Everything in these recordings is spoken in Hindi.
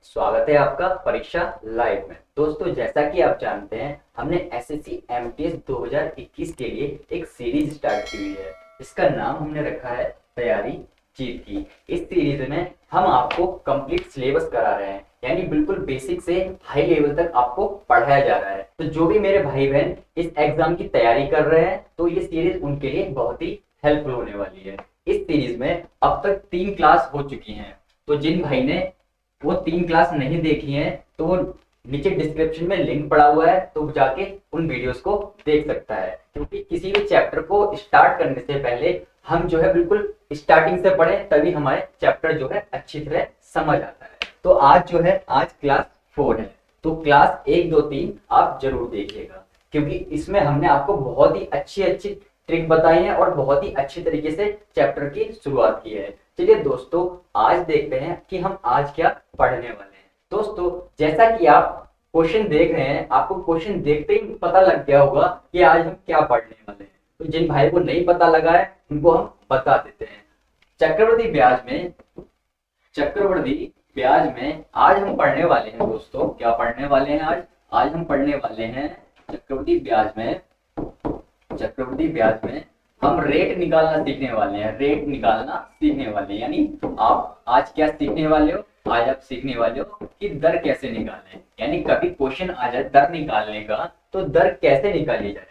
स्वागत है आपका परीक्षा लाइव में। दोस्तों, जैसा कि आप जानते हैं, हमने एसएससी एमटीएस 2021 के लिए एक सीरीज स्टार्ट की हुई है। इसका नाम हमने रखा है तैयारी जीत की। इस सीरीज में हम आपको कंप्लीट सिलेबस करा रहे हैं, यानी बिल्कुल बेसिक से हाई लेवल तक आपको पढ़ाया जा रहा है। तो जो भी मेरे भाई बहन इस एग्जाम की तैयारी कर रहे हैं, तो ये सीरीज उनके लिए बहुत ही हेल्पफुल होने वाली है। इस सीरीज में अब तक 3 क्लास हो चुकी हैं। तो जिन भाई ने वो 3 क्लास नहीं देखी हैं, तो वो नीचे डिस्क्रिप्शन में लिंक पड़ा हुआ है, तो जाके उन वीडियोस को देख सकता है। क्योंकि किसी भी चैप्टर को स्टार्ट करने से पहले हम जो है बिल्कुल स्टार्टिंग से पढ़ें, तभी हमारे चैप्टर जो है अच्छी तरह समझ आता है। तो आज जो है, आज क्लास 4 है, तो क्लास 1, 2, 3 आप जरूर देखिएगा, क्योंकि इसमें हमने आपको बहुत ही अच्छी अच्छी ट्रिक बताई है और बहुत ही अच्छी तरीके से चैप्टर की शुरुआत की है। चलिए दोस्तों, आज देखते हैं कि हम आज क्या पढ़ने वाले हैं। दोस्तों, जैसा कि आप क्वेश्चन देख रहे हैं, आपको क्वेश्चन देखते ही पता लग गया होगा कि आज हम क्या पढ़ने वाले हैं। तो जिन भाई को नहीं पता लगा है, उनको हम बता देते हैं। चक्रवृद्धि ब्याज में आज हम पढ़ने वाले हैं। दोस्तों, क्या पढ़ने वाले हैं आज? आज हम पढ़ने वाले हैं चक्रवृद्धि ब्याज में हम रेट निकालना सीखने वाले हैं। यानी आप आज क्या सीखने वाले हो? आज आप सीखने वाले हो कि दर कैसे निकालें। यानी कभी क्वेश्चन आ जाए दर निकालने का, तो दर कैसे निकाली जाए।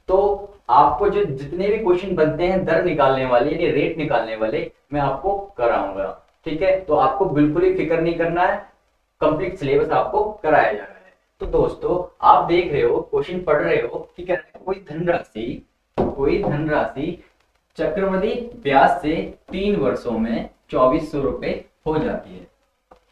तो आपको जो जितने भी क्वेश्चन बनते हैं दर निकालने वाले, यानी रेट निकालने वाले, मैं आपको कराऊंगा। ठीक है, तो आपको बिल्कुल ही फिक्र नहीं करना है, कंप्लीट सिलेबस आपको कराया जा रहा है। तो दोस्तों, आप देख रहे हो, क्वेश्चन पढ़ रहे हो कि कह रहे हैं कोई धनराशि चक्रवृद्धि ब्याज से 3 वर्षों में 2400 रुपए हो जाती है।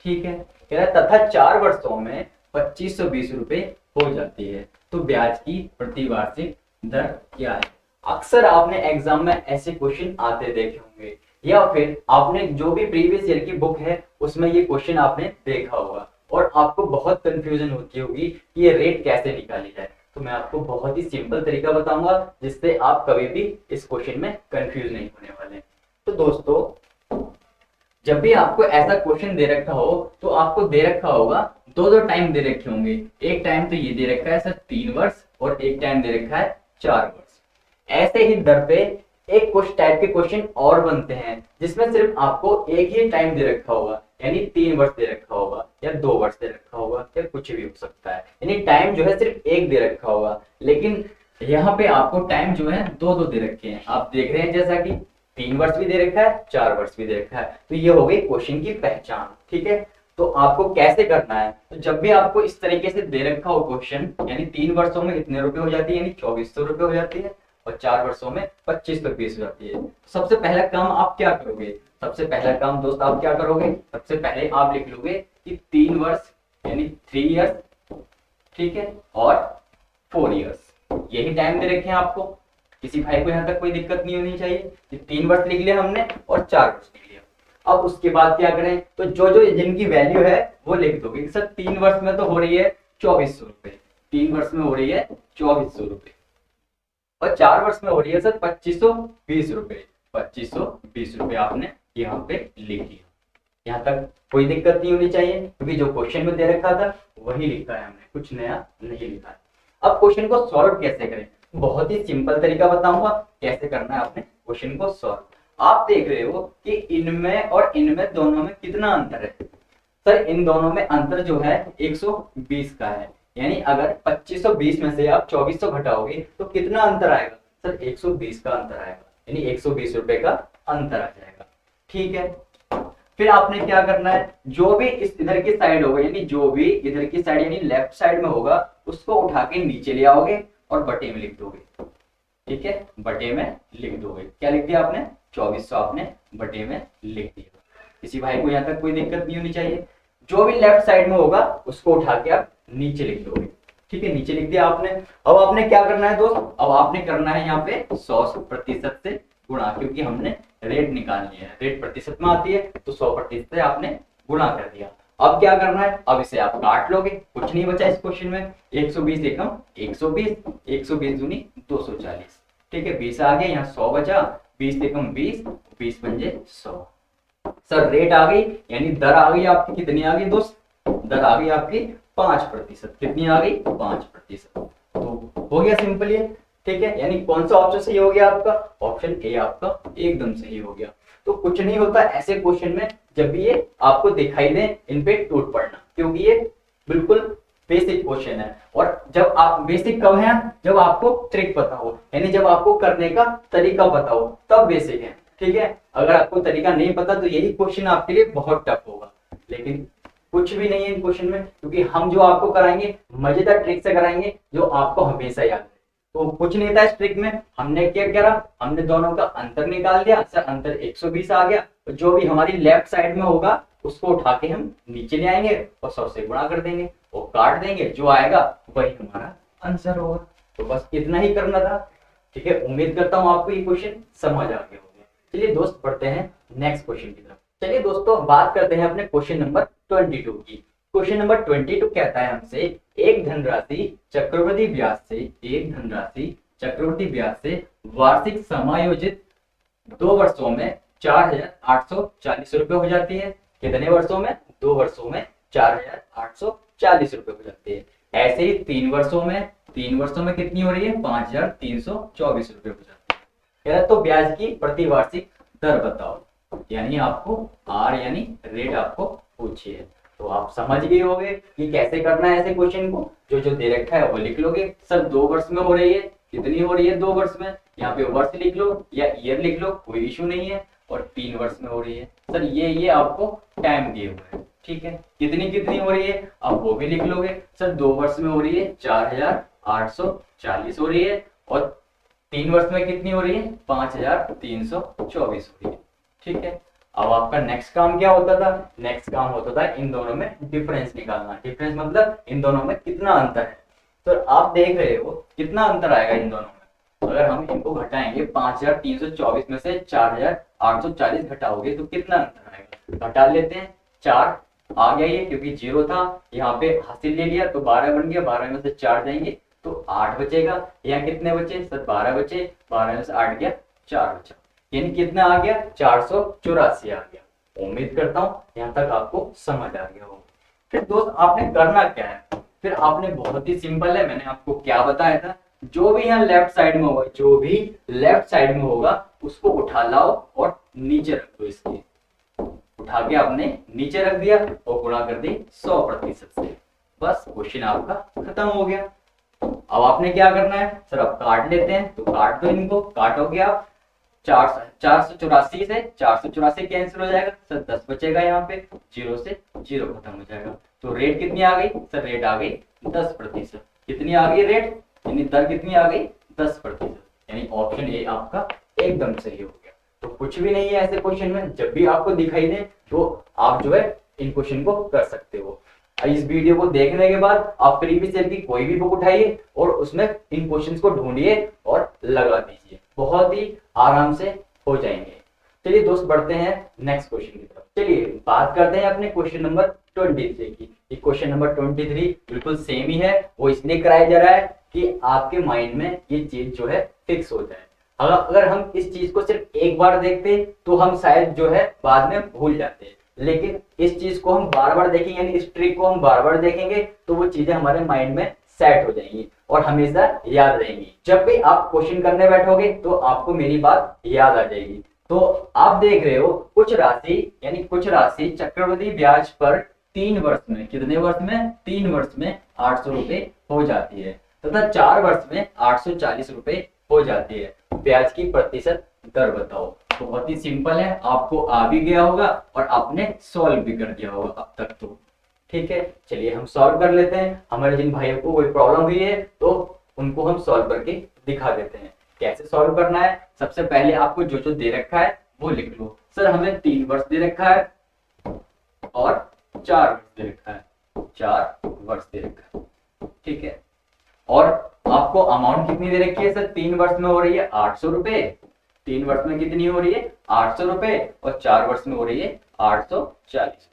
ठीक है, कह रहा है तथा 4 वर्षों में 2520 रुपए हो जाती है। तो ब्याज की प्रतिवार्षिक दर क्या है? अक्सर आपने एग्जाम में ऐसे क्वेश्चन आते देखे होंगे, या फिर आपने जो भी प्रीवियस ईयर की बुक है उसमें ये क्वेश्चन आपने देखा होगा, और आपको बहुत कंफ्यूजन होती होगी कि ये रेट कैसे निकाली जाए। तो मैं आपको बहुत ही सिंपल तरीका बताऊंगा, जिससे आप कभी भी इस क्वेश्चन में कंफ्यूज नहीं होने वाले। तो दोस्तों, जब भी आपको ऐसा क्वेश्चन दे रखा हो, तो आपको दे रखा होगा दो टाइम दे रखे होंगे। एक टाइम तो ये दे रखा है सर 3 वर्ष, और एक टाइम दे रखा है 4 वर्ष। ऐसे ही दर पे एक कुछ टाइप के क्वेश्चन और बनते हैं, जिसमें सिर्फ आपको एक ही टाइम दे रखा होगा, यानी 3 वर्ष दे रखा होगा, या 2 वर्ष दे रखा होगा, या कुछ भी हो सकता है। यानी टाइम जो है सिर्फ एक दे रखा होगा, लेकिन यहाँ पे आपको टाइम जो है दो दे रखे हैं। आप देख रहे हैं जैसा कि 3 वर्ष भी दे रखा है, 4 वर्ष भी दे रखा है। तो ये हो गई क्वेश्चन की पहचान। ठीक है, तो आपको कैसे करना है? तो जब भी आपको इस तरीके से दे रखा हो क्वेश्चन, यानी 3 वर्षों में इतने रुपए हो जाती है, यानी 2400 रुपए हो जाती है, और 4 वर्षों में 2520 हो जाती है। सबसे पहला काम आप क्या करोगे? सबसे पहला काम दोस्त आप क्या करोगे? सबसे पहले आप लिख लोगे कि 3 वर्ष यानी 3 इयर्स, ठीक है, और 4 इयर्स, यही टाइम दे रखे हैं आपको। किसी भाई को यहाँ तक कोई दिक्कत नहीं होनी चाहिए कि 3 वर्ष लिख लिया हमने और 4 वर्ष लिख लिया। अब उसके बाद क्या करें? तो जो जिनकी वैल्यू है वो लिख दोगे। सर 3 वर्ष में तो हो रही है 2400 रुपए, 3 वर्ष में हो रही है 2400 रुपए, और 4 वर्ष में हो रही है सर 2520 रुपए। 2520 रुपए आपने यहाँ पे लिख दिया। यहाँ तक कोई दिक्कत नहीं होनी चाहिए, क्योंकि जो क्वेश्चन में दे रखा था वही लिखा है हमने, कुछ नया नहीं लिखा है। अब क्वेश्चन को सॉल्व कैसे करें? बहुत ही सिंपल तरीका बताऊंगा कैसे करना है आपने क्वेश्चन को सॉल्व। आप देख रहे हो कि इनमें और इनमें दोनों में कितना अंतर है। सर इन दोनों में अंतर जो है 120 का है, यानी अगर 2520 में से आप 2400 घटाओगे तो कितना अंतर आएगा? सर 120 का अंतर आएगा, यानी 120 रुपए का अंतर आ जाएगा। ठीक है, फिर आपने क्या करना है? जो भी इस इधर की साइड होगा, यानी जो भी इधर की साइड यानी लेफ्ट साइड में होगा, उसको उठा के नीचे ले आओगे और बटे में लिख दोगे। ठीक है, बटे में लिख दोगे। क्या लिख दिया आपने? 2400 आपने बटे में लिख दिया। किसी भाई को यहाँ तक कोई दिक्कत नहीं होनी चाहिए। जो भी लेफ्ट साइड में होगा उसको उठा के आप नीचे लिख दोगे। ठीक है, नीचे लिख दिया आपने। अब आपने क्या करना है दोस्त? अब आपने करना है यहाँ पे 100% से गुणा, क्योंकि हमने रेट निकालनी है। रेट प्रतिशत में आती है, तो 100% से आपने गुणा कर दिया। अब क्या करना है? अब इसे आप काट लोगे, कुछ नहीं बचा इस क्वेश्चन में। 120 एकम 120, 120 दूनी 240। ठीक है, 20 आ गया, यहाँ 100 बचा, 20 एकम 20, 20 पंजे 100। सर रेट आ गई, यानी दर आ गई आपकी, कितनी आ गई दोस्त? दर आ गई आपकी 5%। कितनी आ गई? 5%। तो हो गया सिंपल ये, ठीक है। यानी कौन सा ऑप्शन सही हो गया आपका? ऑप्शन ए आपका एकदम सही हो गया। तो कुछ नहीं होता ऐसे क्वेश्चन में, जब भी ये आपको दिखाई दे इन पे टूट पड़ना, क्योंकि ये बिल्कुल बेसिक क्वेश्चन है। और जब आप बेसिक कब है? जब आपको ट्रिक पता हो, यानी जब आपको करने का तरीका पता हो, तब बेसिक है, ठीक है। अगर आपको तरीका नहीं पता तो यही क्वेश्चन आपके लिए बहुत टफ होगा। लेकिन कुछ भी नहीं है इन क्वेश्चन में, क्योंकि हम जो आपको कराएंगे मजेदार ट्रिक से कराएंगे जो आपको हमेशा याद है। तो कुछ नहीं था इस ट्रिक में, हमने क्या करा, हमने दोनों का अंतर निकाल दिया। सर अंतर 120 आ गया, तो जो भी हमारी लेफ्ट साइड में होगा उसको उठा के हम नीचे ले आएंगे और 100 से गुणा कर देंगे और काट देंगे, जो आएगा वही हमारा आंसर होगा। तो बस इतना ही करना था, ठीक है। उम्मीद करता हूँ आपको ये क्वेश्चन समझ आ गया होगा। चलिए दोस्त बढ़ते हैं नेक्स्ट क्वेश्चन की तरफ। चलिए दोस्तों बात करते हैं अपने क्वेश्चन नंबर 22 की। क्वेश्चन नंबर 22 कहता है हमसे एक धनराशि चक्रवृद्धि ब्याज से वार्षिक समायोजित 2 वर्षों में 4,840 रुपए हो जाती है। कितने वर्षों में? 2 वर्षों में 4,840 रुपए हो जाती है। ऐसे ही 3 वर्षों में कितनी हो रही है? 5,324 रुपए हो जाती है। कह रहा तो ब्याज की प्रतिवार्षिक दर बताओ, यानी आपको आर यानी रेट आपको पूछी है। तो आप समझ गए होंगे कि कैसे करना है ऐसे क्वेश्चन को। जो जो दे रखा है वो लिख लोगे। सर 2 वर्ष में हो रही है, कितनी हो रही है 2 वर्ष में? यहाँ पे वर्ष लिख लो या ईयर लिख लो, कोई इशू नहीं है। और 3 वर्ष में हो रही है, सर ये आपको टाइम दिए हुए हैं, ठीक है। कितनी हो रही है आप वो भी लिख लोगे। सर 2 वर्ष में हो रही है 4,840 हो रही है, और 3 वर्ष में कितनी हो रही है? 5,324 हो रही है, ठीक है। अब आपका नेक्स्ट काम क्या होता था? नेक्स्ट काम होता था इन दोनों में डिफरेंस निकालना। डिफरेंस मतलब इन दोनों में कितना अंतर है। तो आप देख रहे हो कितना अंतर आएगा इन दोनों में। अगर हम इनको घटाएंगे 5,324 में से 4,840 घटाओगे तो कितना अंतर आएगा? घटा लेते हैं, 4 आ गया ये, क्योंकि 0 था यहाँ पे हासिल ले लिया तो 12 बन गया। 12 में से 4 जाएंगे तो 8 बचेगा। यहाँ कितने बचे? सर 12 बचे। 12 में से 8 गया, 4 बचा, यानी कितना आ गया? 484 आ गया। उम्मीद करता हूँ यहाँ तक आपको समझ आ गया होगा। फिर दोस्त आपने करना क्या है? फिर आपने बहुत ही सिंपल है, मैंने आपको क्या बताया था, जो भी यहाँ लेफ्ट साइड में होगा उसको उठा लाओ और नीचे रख दो। इसके उठा के आपने नीचे रख दिया और गुणा कर दी 100% से, बस क्वेश्चन आपका खत्म हो गया। अब आपने क्या करना है? सर अब काट लेते हैं, तो काट दो इनको। काटोगे आप 484 से 484 कैंसिल हो जाएगा। सर 10 बचेगा, यहाँ पे 0 से 0 खत्म हो जाएगा। तो रेट कितनी आ गई? सर रेट आ गई 10%। कितनी आ गई रेट? यानी दर कितनी आ गई? 10%। यानी ऑप्शन ए आपका एकदम सही हो गया। तो कुछ भी नहीं है ऐसे क्वेश्चन में, जब भी आपको दिखाई दे तो आप जो है इन क्वेश्चन को कर सकते हो। इस वीडियो को देखने के बाद आप प्रीवियस ईयर की कोई भी बुक उठाइए और उसमें इन क्वेश्चंस को ढूंढिए और लगा दीजिए, बहुत ही आराम से हो जाएंगे। चलिए दोस्त बढ़ते हैं नेक्स्ट क्वेश्चन की तरफ। चलिए बात करते हैं अपने क्वेश्चन नंबर 23 की। क्वेश्चन नंबर 23 बिल्कुल सेम ही है, वो इसलिए कराया जा रहा है कि आपके माइंड में ये चीज जो है फिक्स हो जाए। अगर हम इस चीज को सिर्फ एक बार देखते तो हम शायद जो है बाद में भूल जाते, लेकिन इस चीज को हम बार बार देखेंगे, यानी इस ट्रिक को हम बार बार देखेंगे तो वो चीजें हमारे माइंड में सेट हो जाएंगी और हमेशा याद रहेंगी। जब भी आप क्वेश्चन करने बैठोगे तो आपको मेरी बात याद आ जाएगी। तो आप देख रहे हो कुछ राशि चक्रवृद्धि ब्याज पर 3 वर्ष में, कितने वर्ष में? 3 वर्ष में 800 रुपए हो जाती है तथा 4 वर्ष में 840 रुपए हो जाती है। ब्याज की प्रतिशत दर बताओ। तो बहुत ही सिंपल है, आपको आ भी गया होगा और आपने सॉल्व भी कर दिया होगा अब तक तो, ठीक है। चलिए हम सॉल्व कर लेते हैं। हमारे जिन भाइयों को कोई प्रॉब्लम हुई है तो उनको हम सॉल्व करके दिखा देते हैं। कैसे सॉल्व करना है? सबसे पहले आपको जो जो दे रखा है वो लिख लो। सर हमें 3 वर्ष दे रखा है और 4 वर्ष दे रखा है, 4 वर्ष दे रखा है, ठीक है। और आपको अमाउंट कितनी दे रखी है? सर 3 वर्ष में हो रही है 800 रुपए। 3 वर्ष में कितनी हो रही है? 800 रुपए, और 4 वर्ष में हो रही है 840 रुपए।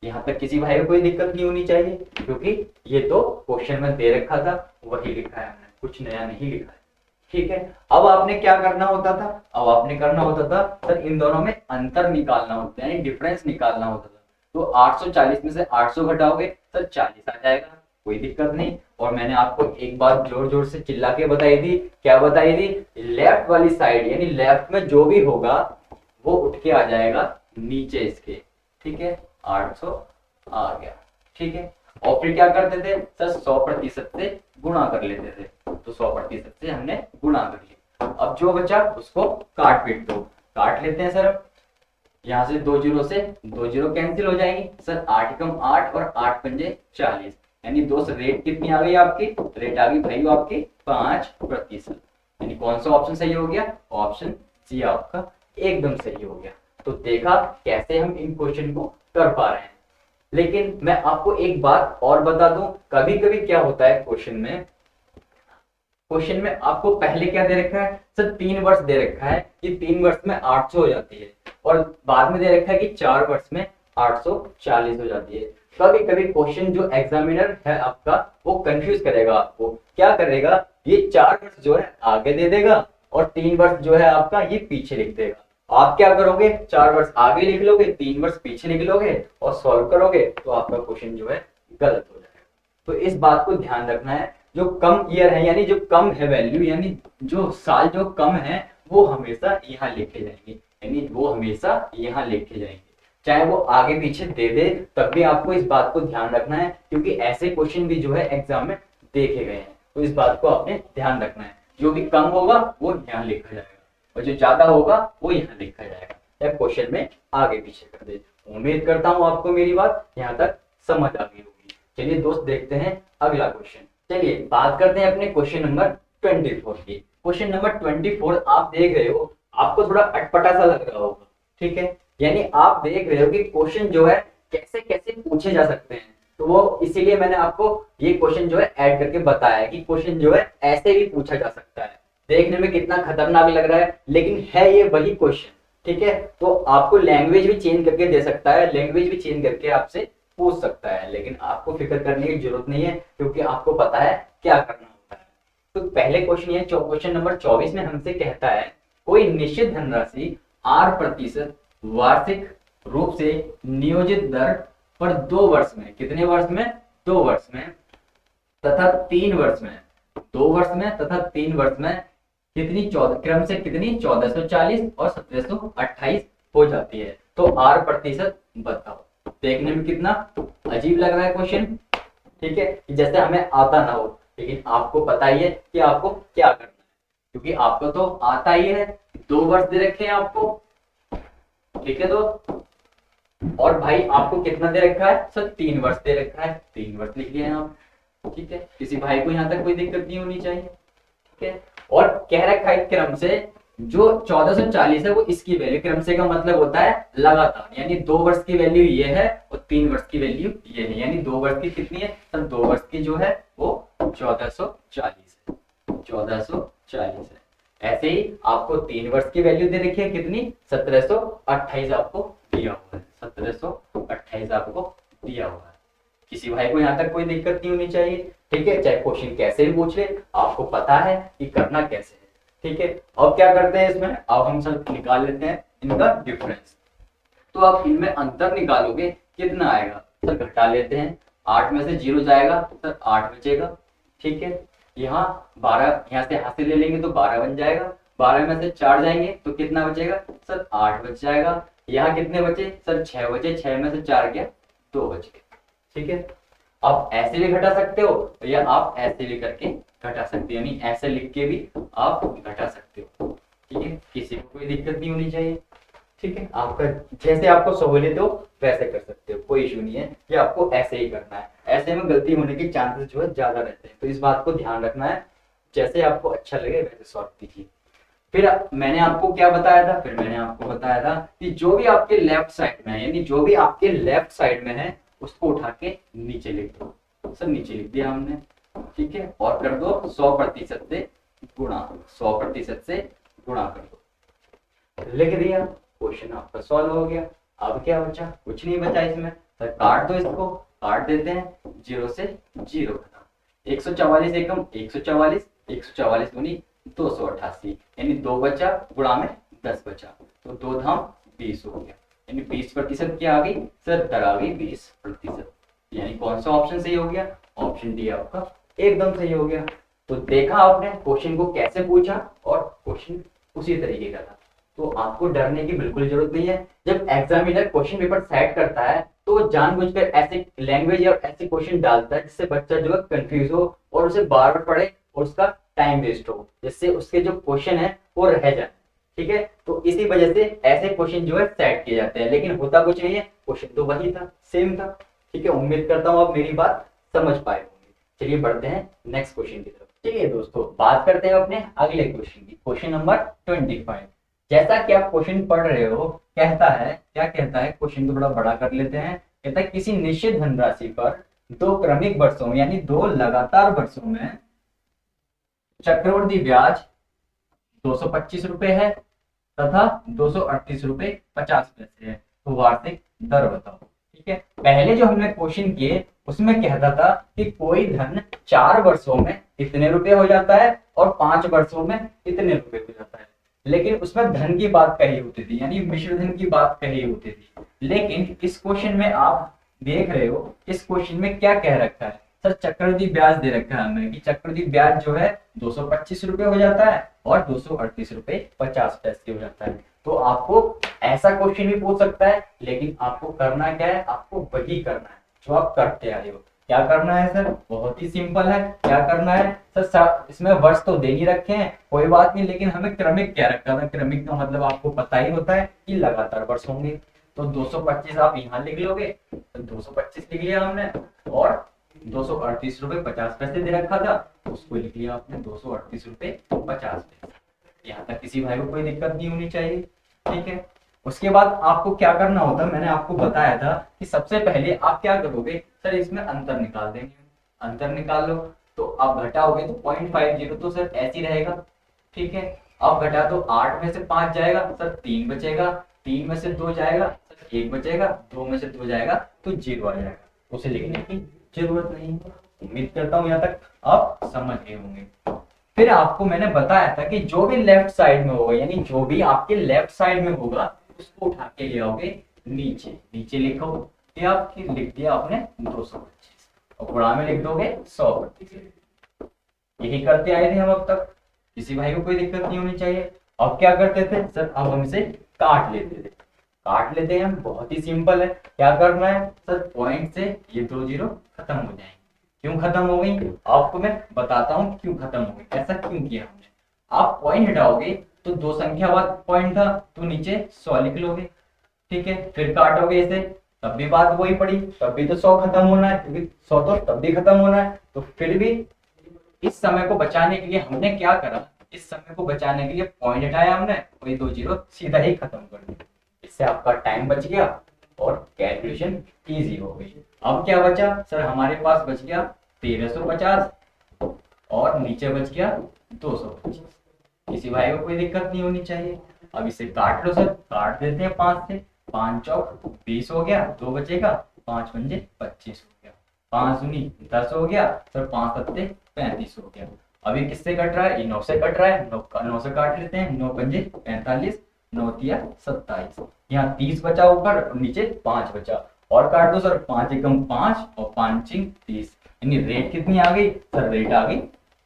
यहाँ तक किसी भाई को कोई दिक्कत नहीं होनी चाहिए, क्योंकि ये तो क्वेश्चन में दे रखा था वही लिखा है हमने, कुछ नया नहीं लिखा है, ठीक है। अब आपने क्या करना होता था? अब आपने करना होता था सर इन दोनों में अंतर निकालना होता है, यानी डिफरेंस निकालना होता था। तो 840 में से 800 घटाओगे सर 40 आ जाएगा, कोई दिक्कत नहीं। और मैंने आपको एक बात जोर जोर से चिल्ला के बताई थी, क्या बताई थी, लेफ्ट वाली साइड यानी लेफ्ट में जो भी होगा वो उठ के आ जाएगा नीचे इसके, ठीक है। 800 आ गया, ठीक है। और फिर क्या करते थे सर, 100% से गुणा कर लेते थे, तो 100% से हमने गुणा कर लिया। अब जो बचा उसको काट पीट दो, काट लेते हैं सर। यहाँ से 2 जीरो से 2 जीरो कैंसिल हो जाएंगी सर, 8 कम 8 और 8 पंजे 40, यानी दोस्त रेट कितनी आ गई आपकी, रेट आ गई भाई आपकी 5%, यानी कौन सा ऑप्शन सही हो गया, ऑप्शन सी आपका एकदम सही हो गया। तो देखा कैसे हम इन क्वेश्चन को कर पा रहे हैं। लेकिन मैं आपको एक बात और बता दूं, कभी कभी क्या होता है क्वेश्चन में आपको पहले क्या दे रखा है सर, 3 वर्ष दे रखा है कि 3 वर्ष में 800 हो जाती है, और बाद में दे रखा है कि 4 वर्ष में 840 हो जाती है। कभी कभी क्वेश्चन जो एग्जामिनर है आपका वो कंफ्यूज करेगा आपको, क्या करेगा, ये 4 वर्ष जो है आगे दे देगा और 3 वर्ष जो है आपका ये पीछे लिख देगा। आप क्या करोगे, 4 वर्ष आगे लिख लोगे, 3 वर्ष पीछे लिख लोगे और सॉल्व करोगे, तो आपका क्वेश्चन जो है गलत हो जाएगा। तो इस बात को ध्यान रखना है, जो कम ईयर है यानी जो कम है वैल्यू, यानी जो साल जो कम है वो हमेशा यहाँ लिखे जाएंगे, यानी वो हमेशा यहाँ लिखे जाएंगे, चाहे वो आगे पीछे दे दे तब भी आपको इस बात को ध्यान रखना है, क्योंकि ऐसे क्वेश्चन भी जो है एग्जाम में देखे गए हैं। तो इस बात को आपने ध्यान रखना है, जो भी कम होगा वो यहाँ लिखा जाएगा और जो ज्यादा होगा वो यहाँ लिखा जाएगा, या क्वेश्चन में आगे पीछे कर दे। उम्मीद करता हूँ आपको मेरी बात यहाँ तक समझ आ गई होगी। चलिए दोस्त देखते हैं अगला क्वेश्चन। चलिए बात करते हैं अपने क्वेश्चन नंबर 24 की। क्वेश्चन नंबर 24 आप देख रहे हो, आपको थोड़ा अटपटा सा लग रहा होगा, ठीक है, यानी आप देख रहे हो कि क्वेश्चन जो है कैसे कैसे पूछे जा सकते हैं, तो वो इसीलिए मैंने आपको ये क्वेश्चन जो है ऐड करके बताया कि क्वेश्चन जो है ऐसे भी पूछा जा सकता है। देखने में कितना खतरनाक लग रहा है, लेकिन है ये वही क्वेश्चन, ठीक है। तो आपको लैंग्वेज भी चेंज करके दे सकता है, लैंग्वेज भी चेंज करके आपसे पूछ सकता है, लेकिन आपको फिक्र करने की जरूरत नहीं है, क्योंकि आपको पता है क्या करना होता है। तो पहले क्वेश्चन ये क्वेश्चन नंबर 24 में हमसे कहता है, कोई निश्चित धनराशि 8% वार्षिक रूप से नियोजित दर पर 2 वर्ष में, कितने वर्ष में, 2 वर्ष में तथा 3 वर्ष में, 2 वर्ष में तथा 3 वर्ष में कितनी क्रम से कितनी 1440 और 1728 हो जाती है, तो 8% बताओ। देखने में कितना अजीब लग रहा है क्वेश्चन, ठीक है, जैसे हमें आता ना हो, लेकिन आपको पता ही है कि आपको क्या करना है, क्योंकि आपको तो आता ही है। 2 वर्ष दे रखे हैं आपको, ठीक है, तो और भाई आपको कितना दे रखा है सर, 3 वर्ष दे रखा है, 3 वर्ष लिख लिया आप, ठीक है। किसी भाई को यहाँ तक कोई दिक्कत नहीं होनी चाहिए, ठीक है। और कह रखा है क्रम से, जो 1440 है वो इसकी वैल्यू, क्रम से का मतलब होता है लगातार, यानी 2 वर्ष की वैल्यू ये है और 3 वर्ष की वैल्यू ये है, यानी 2 वर्ष की कितनी है सर, 2 वर्ष की जो है वो 1440 है, 1440 है। ऐसे ही आपको 3 वर्ष की वैल्यू दे रखी है कितनी, 1728 आपको दिया हुआ है, 1728 आपको दिया हुआ है। किसी भाई को यहाँ तक कोई दिक्कत नहीं होनी चाहिए, ठीक है, चाहे क्वेश्चन कैसे भी पूछ ले, आपको पता है कि करना कैसे है, ठीक है। अब क्या करते हैं इसमें, अब हम सब निकाल लेते हैं इनका डिफरेंस। तो आप इनमें अंतर निकालोगे कितना आएगा सर, घटा लेते हैं, 8 में से 0 जाएगा सर 8 बचेगा, ठीक है। यहाँ 12, यहाँ से हाथ से ले लेंगे तो 12 बन जाएगा, 12 में से 4 जाएंगे तो कितना बचेगा सर, 8 बच जाएगा। यहाँ कितने बचे सर, 6 बचे, 6 में से 4 गया 2 बच गए, ठीक है। आप ऐसे भी घटा सकते हो या आप ऐसे भी करके घटा सकते हो, यानी ऐसे लिख के भी आप घटा सकते हो, ठीक है, किसी को कोई दिक्कत नहीं होनी चाहिए, ठीक है। आपका जैसे आपको सहूलियत हो वैसे कर सकते हो, कोई इशू नहीं है, ये आपको ऐसे ही करना है, ऐसे में गलती होने के चांसेस जो है ज्यादा रहते हैं, तो इस बात को ध्यान रखना है, जैसे आपको अच्छा लगे वैसे सॉल्व कीजिए। फिर मैंने आपको क्या बताया था, फिर मैंने आपको बताया था कि जो भी आपके लेफ्ट साइड में है, यानी जो भी आपके लेफ्ट साइड में है उसको उठा के नीचे लिख दो, सब नीचे लिख दिया हमने, ठीक है, और कर दो 100% से गुणा, 100% से गुणा कर दो, लिख दिया, क्वेश्चन आपका सॉल्व हो गया। अब क्या बचा, कुछ नहीं बचा इसमें सर, काट दो, इसको काट देते हैं, 0 से 0 खत्म, 144 एकम 144, 144 दूनी 288, यानी 2 बचा, गुणा में 10 बचा, तो 2 धाम 20 हो गया, यानी 20% क्या आ गई सर, दर आ गई 20%। यानी कौन सा ऑप्शन सही हो गया, ऑप्शन डी आपका एकदम सही हो गया। तो देखा आपने क्वेश्चन को कैसे पूछा और क्वेश्चन उसी तरीके का था। तो आपको डरने की बिल्कुल जरूरत नहीं है। जब एग्जामिनर क्वेश्चन पेपर सेट करता है तो वो जानबूझकर ऐसे लैंग्वेज और ऐसे क्वेश्चन डालता है जिससे बच्चा जो है कंफ्यूज हो और उसे बार बार पढ़े और उसका टाइम वेस्ट हो, जिससे उसके जो क्वेश्चन है वो रह जाए। ठीक है, तो इसी वजह से ऐसे क्वेश्चन जो है सेट किए जाते हैं, लेकिन होता कुछ नहीं है, क्वेश्चन तो वही था, सेम था। ठीक है, उम्मीद करता हूँ आप मेरी बात समझ पाए होंगे। चलिए बढ़ते हैं नेक्स्ट क्वेश्चन की तरफ। चलिए दोस्तों बात करते हैं अपने अगले क्वेश्चन की, क्वेश्चन नंबर 25। जैसा कि आप क्वेश्चन पढ़ रहे हो, कहता है, क्या कहता है, क्वेश्चन को थोड़ा बड़ा कर लेते हैं। कहता है किसी निश्चित धनराशि पर 2 क्रमिक वर्षों में यानी 2 लगातार वर्षों में चक्रवृद्धि ब्याज 225 रुपए है तथा 238 रुपए 50 पैसे है, तो वार्षिक दर बताओ। ठीक है, पहले जो हमने क्वेश्चन किए उसमें कहता था कि कोई धन 4 वर्षों में इतने रुपए हो जाता है और 5 वर्षों में इतने रुपए हो जाता है, लेकिन उसमें धन की बात कही होती थी, यानी मिश्र धन की बात कही होती थी। लेकिन इस क्वेश्चन में आप देख रहे हो, इस क्वेश्चन में क्या कह रखा है सर, चक्रवृद्धि ब्याज दे रखा है हमें कि चक्रवृद्धि ब्याज जो है 225 रुपए हो जाता है और 238 रुपए 50 पैसे हो जाता है। तो आपको ऐसा क्वेश्चन भी पूछ सकता है, लेकिन आपको करना क्या है, आपको वही करना है जो आप करते आए हो। क्या करना है सर, बहुत ही सिंपल है। क्या करना है सर, इसमें वर्ष तो दे नहीं रखे हैं, कोई बात नहीं, लेकिन हमें क्रमिक क्या रखा था, क्रमिक का मतलब आपको पता ही होता है कि लगातार वर्ष होंगे। तो 225 आप यहाँ लिख लोगे, तो 225 लिख लिया हमने, और 238 रुपए 50 पैसे दे रखा था, उसको लिख लिया आपने 238 रुपए 50 पैसे। यहाँ तक किसी भाई को कोई दिक्कत नहीं होनी चाहिए। ठीक है, उसके बाद आपको क्या करना होता, मैंने आपको बताया था कि सबसे पहले आप क्या करोगे सर, इसमें अंतर निकाल देंगे। अंतर निकाल लो, तो आप घटाओगे तो 0.50 तो सर ऐसे ही रहेगा। ठीक है, अब घटा दो, 8 में से 5 जाएगा सर 3 बचेगा, 3 में से 2 जाएगा सर 1 बचेगा, 2 में से 2 जाएगा तो 0 आ जाएगा, उसे लिखने की जरूरत नहीं। उम्मीद करता हूं यहाँ तक आप समझ गए होंगे। फिर आपको मैंने बताया था कि जो भी लेफ्ट साइड में होगा, यानी जो भी आपके लेफ्ट साइड में होगा उसको उठा के ले आओगे नीचे। नीचे लिखो, ये आपकी लिख दिया आपने 225 और गुणा में लिख दोगे 100%। यही करते आए थे हम अब तक, किसी भाई को कोई दिक्कत नहीं होनी चाहिए। अब क्या करते थे सर, अब हम इसे काट लेते थे। काट लेते हैं हम, बहुत ही सिंपल है। क्या करना है सर, पॉइंट से ये 2 जीरो खत्म हो जाएंगे। क्यों खत्म हो गई, आपको मैं बताता हूँ क्यों खत्म हो गई, ऐसा क्यों किया हमने। आप पॉइंट हटाओगे तो 2 संख्या बाद पॉइंट था, तो नीचे 100 लिख लोगे। ठीक है, फिर काटोगे इसे, तब भी बात वही पड़ी, तब भी तो 100 खत्म होना है, क्योंकि 100 तो तब भी खत्म होना है। तो फिर भी इस समय को बचाने के लिए हमने क्या करा, इस समय को बचाने के लिए पॉइंट हटाया हमने, वही 2 जीरो सीधा ही खत्म कर दिया। इससे आपका टाइम बच गया और कैलकुलेशन इजी हो गई। अब क्या बचा सर, हमारे पास बच गया 1350 और नीचे बच गया 225। किसी भाई को कोई दिक्कत नहीं होनी चाहिए। अब इसे काट लो सर, काट देते हैं 5 से, 5 चौक 20 हो गया, 2 बचेगा, 5 पंजे 25 हो गया, 5 दूनी 10 हो गया सर, 5 सत्ते 35 हो गया। अभी किससे कट रहा है, ये 9 से कट रहा है, 9 से काट लेते हैं, 9 पंजे 45, 9 तिया 27, यहाँ 30 बचा ऊपर और नीचे 5 बचा, और काट दो सर, 5 एकम 5 और 5 चिंग 30, यानी रेट कितनी आ गई सर, रेट आ गई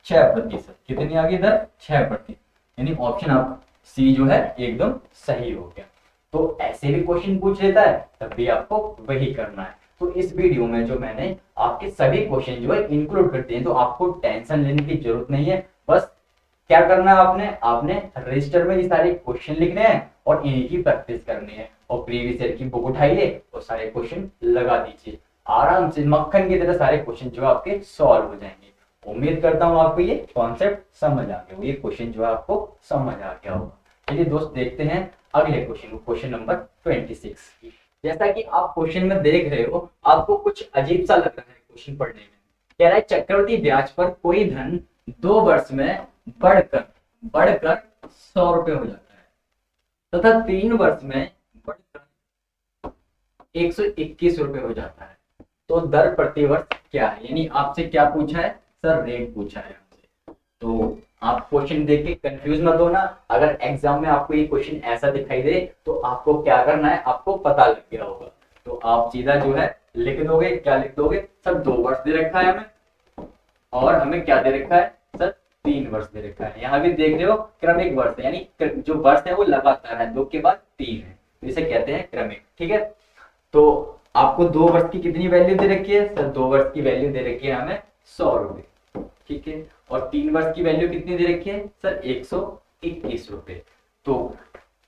6%। कितनी आ गई इधर, 6%, यानी ऑप्शन आप सी जो है एकदम सही हो गया। तो ऐसे भी क्वेश्चन पूछ लेता है, तब भी आपको वही करना है। तो इस वीडियो में जो मैंने आपके सभी क्वेश्चन जो है इंक्लूड करते हैं, तो आपको टेंशन लेने की जरूरत नहीं है। बस क्या करना है, आपने रजिस्टर में ये सारे क्वेश्चन लिखने हैं और इन्हीं की प्रैक्टिस करनी है, और प्रीवियस ईयर की बुक उठाइए और सारे क्वेश्चन लगा दीजिए, आराम से मक्खन की तरह सारे क्वेश्चन जो आपके सॉल्व हो जाएंगे। उम्मीद करता हूँ आपको ये कॉन्सेप्ट समझ आ गया हो, ये क्वेश्चन जो है आपको समझ आ गया होगा। चलिए दोस्त देखते हैं अगले क्वेश्चन को, क्वेश्चन नंबर 26। जैसा कि आप क्वेश्चन में देख रहे हो, आपको कुछ अजीब सा लग रहा है क्वेश्चन पढ़ने में। कह रहा है चक्रवृद्धि ब्याज पर कोई धन 2 वर्ष में बढ़कर 100 रुपए हो जाता है तथा 3 वर्ष में बढ़कर 121 रुपए हो जाता है, तो दर प्रति वर्ष क्या है। यानी आपसे क्या पूछा है सर, रेट पूछा है आपसे। तो आप क्वेश्चन देख के कंफ्यूज मत होना। अगर एग्जाम में आपको ये क्वेश्चन ऐसा दिखाई दे तो आपको क्या करना है, आपको पता लग गया होगा। तो आप सीधा जो है लिख दोगे, क्या लिख दोगे सर, 2 वर्ष दे रखा है हमें, और हमें क्या दे रखा है सर, 3 वर्ष दे रखा है। यहाँ भी देख रहे हो क्रमिक वर्ष है, यानी जो वर्ष है वो लगातार है, 2 के बाद 3 है, इसे कहते हैं क्रमिक। ठीक है, तो आपको 2 वर्ष की कितनी वैल्यू दे रखी है सर, 2 वर्ष की वैल्यू दे रखी है हमें 100 रुपए। ठीक है, और 3 वर्ष की वैल्यू कितनी दे रखी है सर, 121 रुपए। तो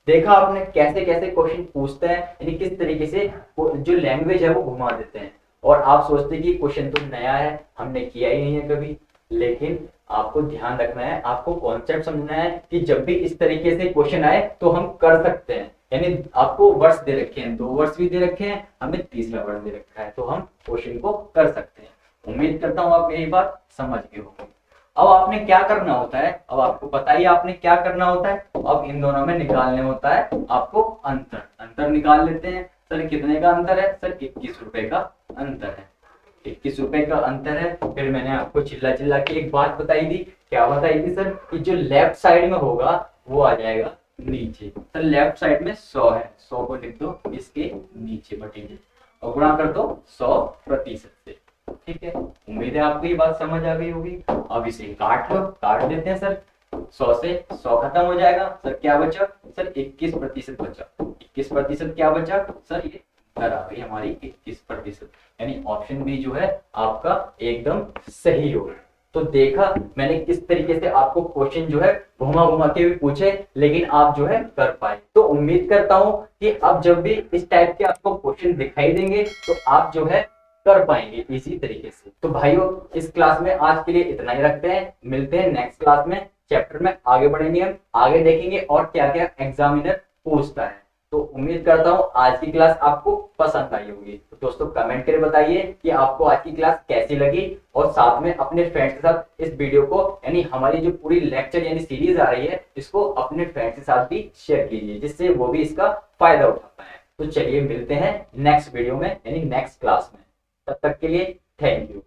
देखा आपने कैसे कैसे क्वेश्चन पूछते हैं, यानी किस तरीके से जो लैंग्वेज है वो घुमा देते हैं। और आप सोचते हैं कि क्वेश्चन तो नया है, हमने किया ही नहीं है कभी, लेकिन आपको ध्यान रखना है, आपको कॉन्सेप्ट समझना है कि जब भी इस तरीके से क्वेश्चन आए तो हम कर सकते हैं। यानी आपको वर्ष दे रखे हैं, 2 वर्ष भी दे रखे हैं, हमें तीसरा वर्ष दे रखा है, तो हम क्वेश्चन को कर सकते हैं। उम्मीद करता हूँ आप यही बात समझ गए होंगे। अब आपने क्या करना होता है, अब आपको पता ही आपने क्या करना होता है, अब इन दोनों में निकालने होता है आपको अंतर निकाल लेते हैं। सर कितने का अंतर है सर, 21 रुपए का अंतर है, 21 रुपए का अंतर है। फिर मैंने आपको चिल्ला चिल्ला के एक बात बताई थी, क्या बताई थी सर, कि जो लेफ्ट साइड में होगा वो आ जाएगा नीचे। सर लेफ्ट साइड में 100 है, 100 को लिख दो इसके नीचे बटेंगे और गुणा कर दो 100% से। ठीक है, उम्मीद है आपको ये बात समझ आ गई होगी। अब इसे काट लो, काट देते हैं सर, 100 से 100 खत्म हो जाएगा सर, क्या बचा सर, 21% बचा। 21% क्या बचा सर, ये घर आ गई हमारी 21%, यानी ऑप्शन बी जो है आपका एकदम सही होगा। तो देखा मैंने किस तरीके से आपको क्वेश्चन जो है घुमा घुमा के भी पूछे, लेकिन आप जो है कर पाए। तो उम्मीद करता हूं कि अब जब भी इस टाइप के आपको क्वेश्चन दिखाई देंगे तो आप जो है कर पाएंगे इसी तरीके से। तो भाइयों इस क्लास में आज के लिए इतना ही रखते हैं, मिलते हैं नेक्स्ट क्लास में, चैप्टर में आगे बढ़ेंगे, हम आगे देखेंगे और क्या क्या एग्जामिनर पूछता है। तो उम्मीद करता हूँ आज की क्लास आपको पसंद आई होगी। तो दोस्तों कमेंट करके बताइए कि आपको आज की क्लास कैसी लगी, और साथ में अपने फ्रेंड्स के साथ इस वीडियो को, यानी हमारी जो पूरी लेक्चर यानी सीरीज आ रही है, इसको अपने फ्रेंड्स के साथ भी शेयर कीजिए, जिससे वो भी इसका फायदा उठा पाए। तो चलिए मिलते हैं नेक्स्ट वीडियो में, यानी नेक्स्ट क्लास में। तब तक के लिए थैंक यू।